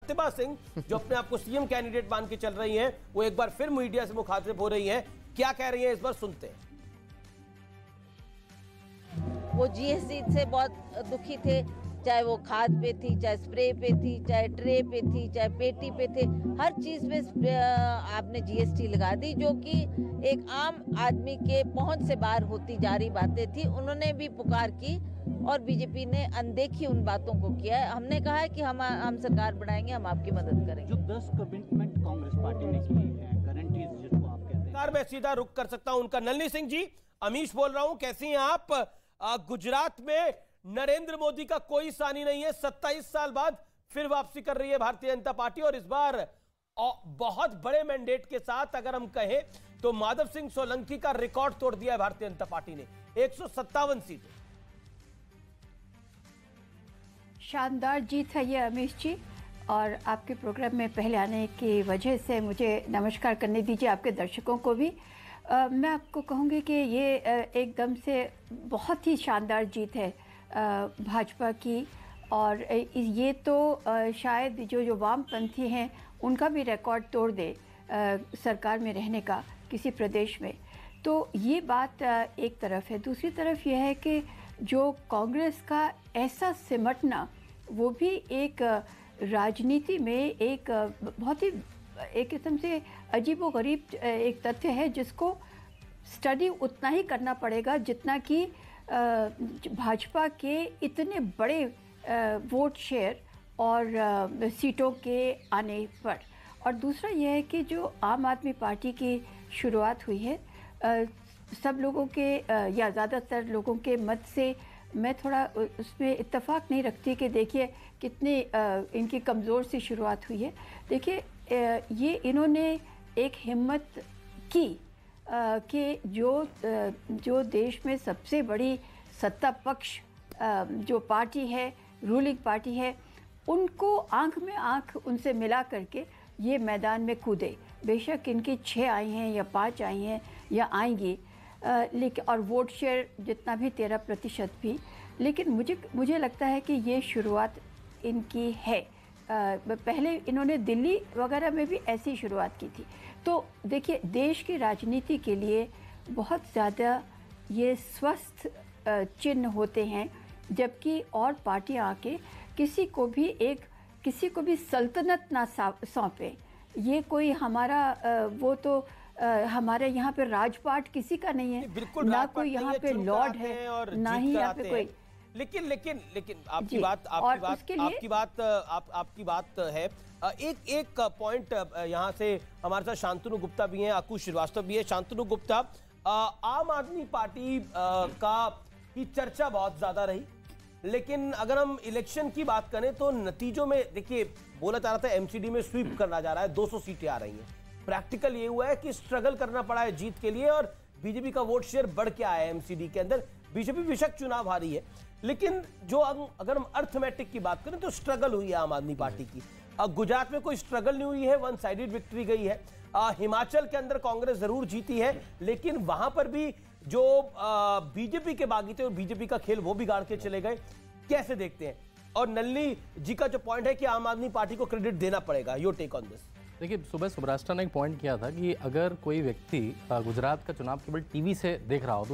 प्रतिभा सिंह जो अपने आप को सीएम कैंडिडेट मान के चल रही हैं, वो एक बार फिर मीडिया से मुखातिब हो रही हैं। क्या कह रही हैं इस बार, सुनते हैं। वो जीएसटी से बहुत दुखी थे, चाहे वो खाद पे थी, चाहे स्प्रे पे थी, चाहे ट्रे पे थी, चाहे पेटी पे थे, हर चीज में आपने जीएसटी लगा दी, जो कि एक आम आदमी के पहुंच से बाहर होती जा रही बातें थी। उन्होंने भी पुकार की और बीजेपी ने अनदेखी उन बातों को किया है। हमने कहा है कि हम सरकार बनाएंगे, हम आपकी मदद करेंगे। जो 10 कमिटमेंट कांग्रेस पार्टी ने की है, गारंटीज जिसको आप कहते हैं, सरकार में सीधा रुख कर सकता हूं उनका। नलिनी सिंह जी, अमीश बोल रहा हूं, कैसी हैं आप? गुजरात में नरेंद्र मोदी का कोई सानी नहीं है, 27 साल बाद फिर वापसी कर रही है भारतीय जनता पार्टी, और इस बार बहुत बड़े मैंडेट के साथ अगर हम कहें तो माधव सिंह सोलंकी का रिकॉर्ड तोड़ दिया है भारतीय जनता पार्टी ने, 157 सीटें। शानदार जीत है ये अमीश जी, और आपके प्रोग्राम में पहले आने की वजह से मुझे नमस्कार करने दीजिए आपके दर्शकों को भी। मैं आपको कहूँगी कि ये एकदम से बहुत ही शानदार जीत है भाजपा की, और ये तो शायद जो वामपंथी हैं उनका भी रिकॉर्ड तोड़ दे सरकार में रहने का किसी प्रदेश में। तो ये बात एक तरफ है। दूसरी तरफ यह है कि जो कांग्रेस का ऐसा सिमटना, वो भी एक राजनीति में एक बहुत ही एक किस्म से अजीबोगरीब एक तथ्य है, जिसको स्टडी उतना ही करना पड़ेगा जितना कि भाजपा के इतने बड़े वोट शेयर और सीटों के आने पर। और दूसरा यह है कि जो आम आदमी पार्टी की शुरुआत हुई है, सब लोगों के या ज़्यादातर लोगों के मत से मैं थोड़ा उसमें इत्तेफाक नहीं रखती कि देखिए कितनी इनकी कमज़ोर सी शुरुआत हुई है। देखिए ये इन्होंने एक हिम्मत की कि जो देश में सबसे बड़ी सत्ता पक्ष जो पार्टी है, रूलिंग पार्टी है, उनको आंख में आंख उनसे मिला करके ये मैदान में कूदे। बेशक इनकी 6 आई हैं या 5 आई हैं या आएंगी, लेकिन और वोट शेयर जितना भी 13% भी, लेकिन मुझे लगता है कि ये शुरुआत इनकी है। पहले इन्होंने दिल्ली वगैरह में भी ऐसी शुरुआत की थी। तो देखिए देश की राजनीति के लिए बहुत ज़्यादा ये स्वस्थ चिन्ह होते हैं, जबकि और पार्टियां आके किसी को भी सल्तनत ना सौंपे। ये कोई हमारा वो तो हमारे यहाँ पे राजपाट किसी का नहीं है, ना कोई यहाँ पे लॉर्ड है, ना ही यहाँ पे कोई। लेकिन आपकी बात है। एक पॉइंट यहाँ से हमारे साथ शांतनु गुप्ता भी हैं, आकुश श्रीवास्तव भी है। शांतनु गुप्ता, आम आदमी पार्टी की चर्चा बहुत ज्यादा रही, लेकिन अगर हम इलेक्शन की बात करें तो नतीजों में देखिए बोला जा रहा था एमसीडी में स्वीप करना जा रहा है, 200 सीटें आ रही हैं। प्रैक्टिकल ये हुआ है कि स्ट्रगल करना पड़ा है जीत के लिए, और बीजेपी का वोट शेयर बढ़ के आया है एमसीडी के अंदर। बीजेपी बेशक चुनाव हारी है, लेकिन जो अगर हम अर्थमेटिक की बात करें तो स्ट्रगल हुई है आम आदमी पार्टी की। गुजरात में कोई स्ट्रगल नहीं हुई है, वन साइडेड विक्ट्री गई है। हिमाचल के अंदर कांग्रेस जरूर जीती है, लेकिन वहां पर भी जो बीजेपी के बागी थे और बीजेपी का खेल वो बिगाड़ के चले गए। कैसे देखते हैं? और नलिनी जी का जो पॉइंट है कि आम आदमी पार्टी को क्रेडिट देना पड़ेगा, योर टेक ऑन दिस। देखिए, सुबह सुब्रास्टा ने एक पॉइंट किया था कि अगर कोई व्यक्ति गुजरात का चुनाव केवल टीवी से देख रहा हो तो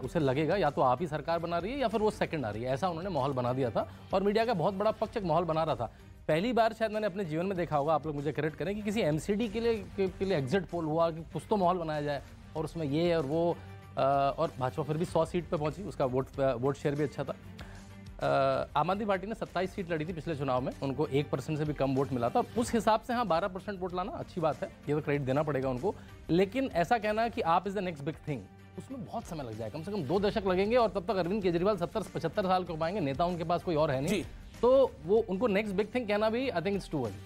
उसे लगेगा या तो आप ही सरकार बना रही है या फिर वो सेकंड आ रही है। ऐसा उन्होंने माहौल बना दिया था, और मीडिया का बहुत बड़ा पक्ष एक माहौल बना रहा था। पहली बार शायद मैंने अपने जीवन में देखा होगा, आप लोग मुझे क्रेडिट करें, कि किसी एमसीडी के लिए एग्जिट पोल हुआ कि कुछ तो माहौल बनाया जाए, और उसमें ये और वो, और भाजपा फिर भी 100 सीट पे पहुंची, उसका वोट शेयर भी अच्छा था। आम आदमी पार्टी ने 27 सीट लड़ी थी पिछले चुनाव में, उनको 1% से भी कम वोट मिला था। उस हिसाब से हाँ 12% वोट लाना अच्छी बात है, ये तो क्रेडिट देना पड़ेगा उनको। लेकिन ऐसा कहना कि आप is the next big thing, उसमें बहुत समय लग जाएगा, कम से कम 2 दशक लगेंगे, और तब तक अरविंद केजरीवाल 70-75 साल के हो पाएंगे, नेता उनके पास कोई और है नहीं, तो वो उनको नेक्स्ट बिग थिंग कहना भी I think it's too early.